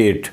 8।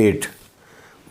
8।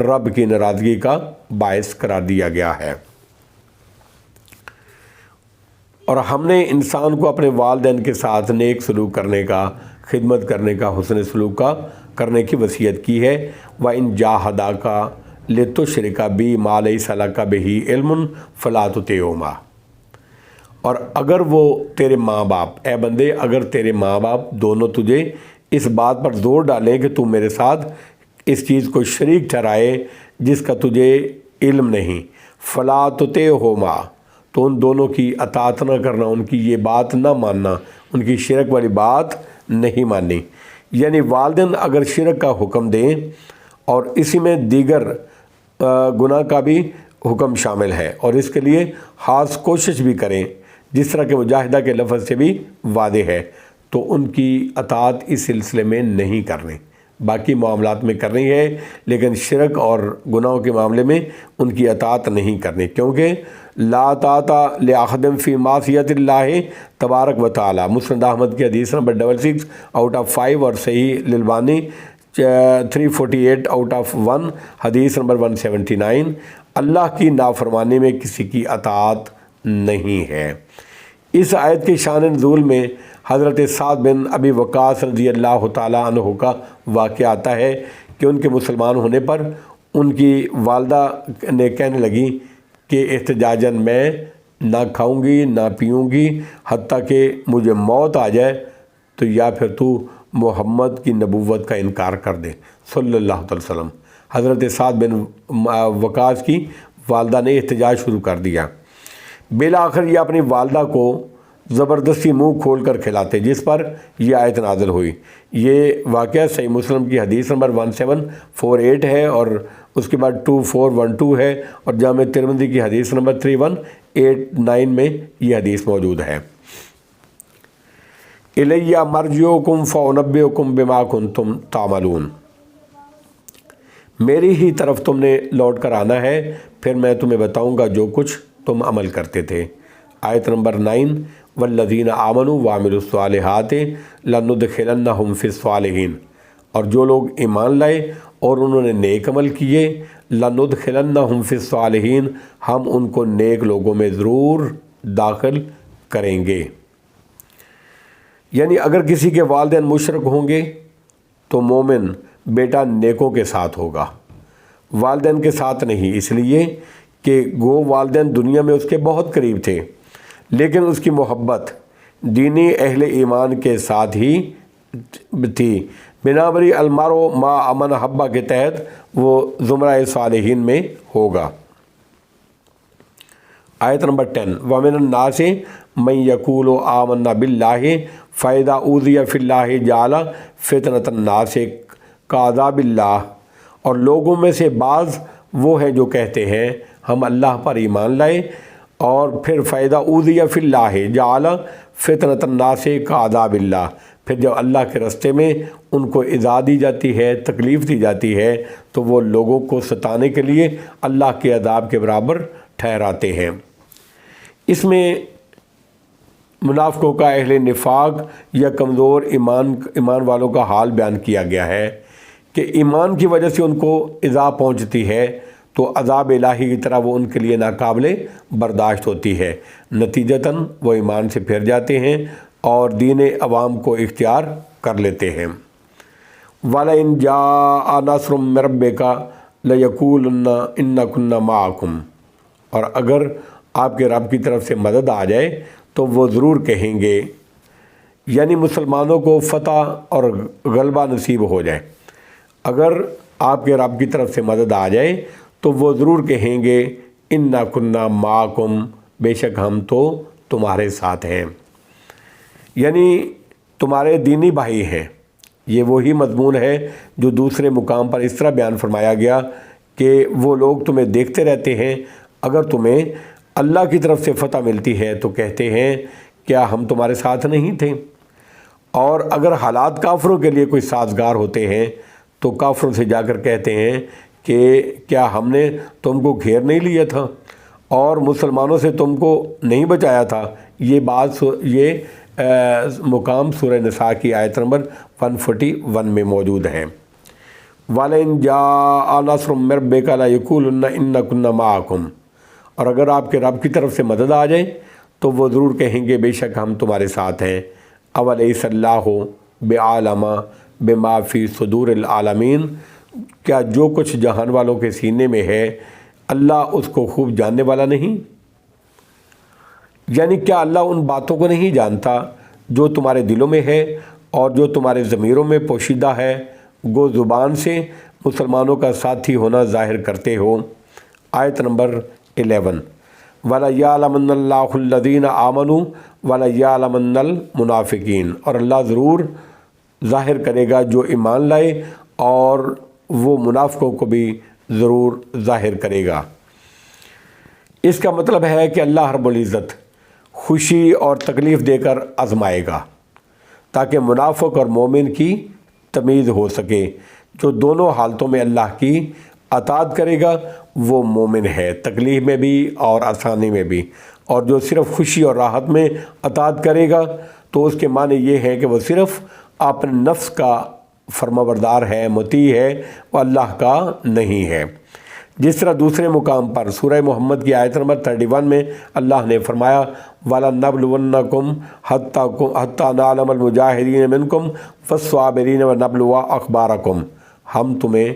رب کی ناراضگی کا باعث قرار دیا گیا ہے۔ اور ہم نے انسان کو اپنے والدین کے ساتھ نیک سلوک کرنے کا، خدمت کرنے کا، حسن سلوک کا کرنے کی وصیت کی ہے۔ وَإِن جَاهَدَاكَ لِتُشْرِكَ بِي مَا لَيْسَ لَكَ بِهِ عِلْمٌ فَلَا تُطِعْهُمَا۔ اور اگر وہ تیرے ماں باپ، اے بندے اگر تیرے ماں باپ دونوں تجھے اس بات پر زور ڈالیں کہ تو میرے ساتھ اس چیز کو شریک ٹھہرائے جس کا تجھے علم نہیں، فَلَا تُطِعْهُمَا، تو ان دونوں کی اطاعت نہ کرنا، ان کی یہ بات نہ ماننا، ان کی شرک والی بات نہیں ماننی۔ یعنی والدین اگر شرک کا حکم دیں اور اسی میں دیگر گناہ کا بھی حکم شامل ہے اور اس کے لیے خاص کوشش بھی کریں، جس طرح کہ مجاہدہ کے لفظ سے بھی واضح ہے، تو ان کی اطاعت اس سلسلے میں نہیں کرنی، باقی معاملات میں کرنی ہے، لیکن شرک اور گناہوں کے معاملے میں ان کی اطاعت نہیں کرنی، کیونکہ لا طاعۃ لأحد فی معصیۃ اللہ تبارک و تعالی۔ مسند احمد کی حدیث نمبر 66/5 اور صحیح للبانی 348 آؤٹ آف 1، حدیث نمبر 179، اللہ کی نافرمانی میں کسی کی اطاعت نہیں ہے۔ اس آیت کی شان نزول میں حضرت سعد بن ابی وقاص رضی اللہ تعالیٰ عنہ کا واقعہ آتا ہے کہ ان کے مسلمان ہونے پر ان کی والدہ نے کہنے لگی کہ احتجاجاً میں نہ کھاؤں گی نہ پیوں گی حتیٰ کہ مجھے موت آ جائے، تو یا پھر تو محمد کی نبوت کا انکار کر دے صلی اللہ علیہ وسلم۔ حضرت سعد بن وقاص کی والدہ نے احتجاج شروع کر دیا۔ بالآخر یہ اپنی والدہ کو زبردستی منہ کھول کر کھلاتے، جس پر یہ آیت نازل ہوئی۔ یہ واقعہ صحیح مسلم کی حدیث نمبر 1748 ہے اور اس کے بعد 2412 ہے، اور جامع ترمذی کی حدیث نمبر 3189 میں یہ حدیث موجود ہے۔ الیہ مرجعکم فانبئکم بما کنتم تعملون، میری ہی طرف تم نے لوٹ کر آنا ہے، پھر میں تمہیں بتاؤں گا جو کچھ تم عمل کرتے تھے۔ آیت نمبر 9، والذین آمنوا وعملوا الصالحات لندخلنہم فی الصالحین، اور جو لوگ ایمان لائے اور انہوں نے نیک عمل کیے، لندخلنہم فی الصالحین، ہم ان کو نیک لوگوں میں ضرور داخل کریں گے۔ یعنی اگر کسی کے والدین مشرک ہوں گے تو مومن بیٹا نیکوں کے ساتھ ہوگا، والدین کے ساتھ نہیں، اس لیے کہ گو والدین دنیا میں اس کے بہت قریب تھے، لیکن اس کی محبت دینی اہل ایمان کے ساتھ ہی تھی۔ بنابری المرء ما امن حبہ کے تحت وہ زمرہ صالحین میں ہوگا۔ آیت نمبر 10، وَمِنَ النَّاسِ مَن يَقُولُ آمَنَّا بِاللَّهِ فَإِذَا أُوذِيَ فِي اللَّهِ جَعَلَ فِتْنَةَ النَّاسِ كَعَذَابِ اللَّهِ، اور لوگوں میں سے بعض وہ ہیں جو کہتے ہیں ہم اللہ پر ایمان لائے، اور پھر فَإِذَا أُوذِيَ فِي اللَّهِ جَعَلَ فِتْنَةَ النَّاسِ كَعَذَابِ اللَّهِ، پھر جب اللہ کے راستے میں ان کو ایذا دی جاتی ہے، تکلیف دی جاتی ہے، تو وہ لوگوں کو ستانے کے لیے اللہ کے عذاب کے برابر ٹھہراتے ہیں۔ اس میں منافقوں کا، اہل نفاق یا کمزور ایمان والوں کا حال بیان کیا گیا ہے کہ ایمان کی وجہ سے ان کو ایذا پہنچتی ہے تو عذاب الہی کی طرح وہ ان کے لیے ناقابل برداشت ہوتی ہے، نتیجتاً وہ ایمان سے پھر جاتے ہیں اور دین عوام کو اختیار کر لیتے ہیں۔ وَلَئِن جَاءَ نَصْرٌ مِّن رَّبِّكَ لَيَقُولُنَّ إِنَّا كُنَّا مَعَكُمْ، اور اگر آپ کے رب کی طرف سے مدد آ جائے تو وہ ضرور کہیں گے، یعنی مسلمانوں کو فتح اور غلبہ نصیب ہو جائے، اگر آپ کے رب کی طرف سے مدد آ جائے تو وہ ضرور کہیں گے اِنَّا كُنَّا مَعَكُمْ، بے شک ہم تو تمہارے ساتھ ہیں، یعنی تمہارے دینی بھائی ہیں۔ یہ وہی مضمون ہے جو دوسرے مقام پر اس طرح بیان فرمایا گیا کہ وہ لوگ تمہیں دیکھتے رہتے ہیں، اگر تمہیں اللہ کی طرف سے فتح ملتی ہے تو کہتے ہیں کیا ہم تمہارے ساتھ نہیں تھے، اور اگر حالات کافروں کے لیے کوئی سازگار ہوتے ہیں تو کافروں سے جا کر کہتے ہیں کہ کیا ہم نے تم کو گھیر نہیں لیا تھا اور مسلمانوں سے تم کو نہیں بچایا تھا۔ یہ مقام سورہ نساء کی آیت نمبر 141 میں موجود ہے۔ وَلَئِن جَاءَ نَصْرٌ مِّن رَّبِّكَ لَيَقُولُنَّ إِنَّا كُنَّا مَعَكُمْ، اور اگر آپ کے رب کی طرف سے مدد آ جائے تو وہ ضرور کہیں گے بے شک ہم تمہارے ساتھ ہیں۔ اَوَلَيْسَ اللَّهُ بِعَالَمَ بِمَا فِي صُدُورِ الْعَالَمِينَ، کیا جو کچھ جہان والوں کے سینے میں ہے اللہ اس کو خوب جاننے والا نہیں؟ یعنی کیا اللہ ان باتوں کو نہیں جانتا جو تمہارے دلوں میں ہے اور جو تمہارے ضمیروں میں پوشیدہ ہے؟ گو زبان سے مسلمانوں کا ساتھی ہونا ظاہر کرتے ہو۔ آیت نمبر 11، وَلَيَعْلَمَنَّ اللَّهُ الَّذِينَ آمَنُوا وَلَيَعْلَمَنَّ الْمُنَافِقِينَ، اور اللہ ضرور ظاہر کرے گا جو ایمان لائے اور وہ منافقوں کو بھی ضرور ظاہر کرے گا۔ اس کا مطلب ہے کہ اللہ رب العزت خوشی اور تکلیف دے کر آزمائے گا تاکہ منافق اور مومن کی تمیز ہو سکے۔ جو دونوں حالتوں میں اللہ کی اطاعت کرے گا وہ مومن ہے، تکلیف میں بھی اور آسانی میں بھی، اور جو صرف خوشی اور راحت میں اطاعت کرے گا تو اس کے معنی یہ ہے کہ وہ صرف اپنے نفس کا فرمانبردار ہے، مطیع ہے، وہ اللہ کا نہیں ہے۔ جس طرح دوسرے مقام پر سورہ محمد کی آیت نمبر 31 میں اللہ نے فرمایا وَلَنَبْلُوَنَّكُمْ حَتَّىٰ نَعْلَمَ الْمُجَاهِدِينَ مِنكُمْ وَالصَّابِرِينَ وَنَبْلُوَ أَخْبَارَكُمْ، ہم تمہیں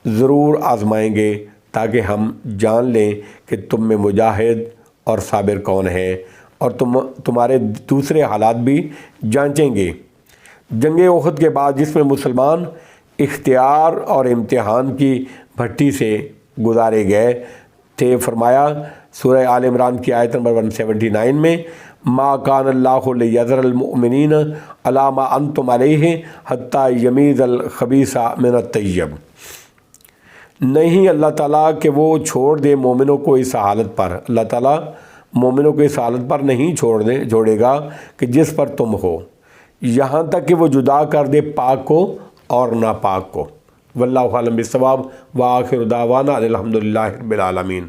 ضرور آزمائیں گے تاکہ ہم جان لیں کہ تم میں مجاہد اور صابر کون ہیں، اور تمہارے دوسرے حالات بھی جانچیں گے۔ جنگ احد کے بعد جس میں مسلمان اختیار اور امتحان کی بھٹی سے گزارے گئے تھے، فرمایا سورہ آل عمران کی آیت نمبر 179 میں ما کان اللہ لیذر المؤمنین علی ما انتم علیہ حتی یمیز الخبیث من الطیب، نہیں اللہ تعالیٰ کہ وہ چھوڑ دے مومنوں کو اس حالت پر، اللہ تعالیٰ مومنوں کو اس حالت پر نہیں چھوڑے گا کہ جس پر تم ہو، یہاں تک کہ وہ جدا کر دے پاک کو اور ناپاک کو۔ واللہ اعلم بالصواب، وآخر دعوانا الحمدللہ رب العالمین۔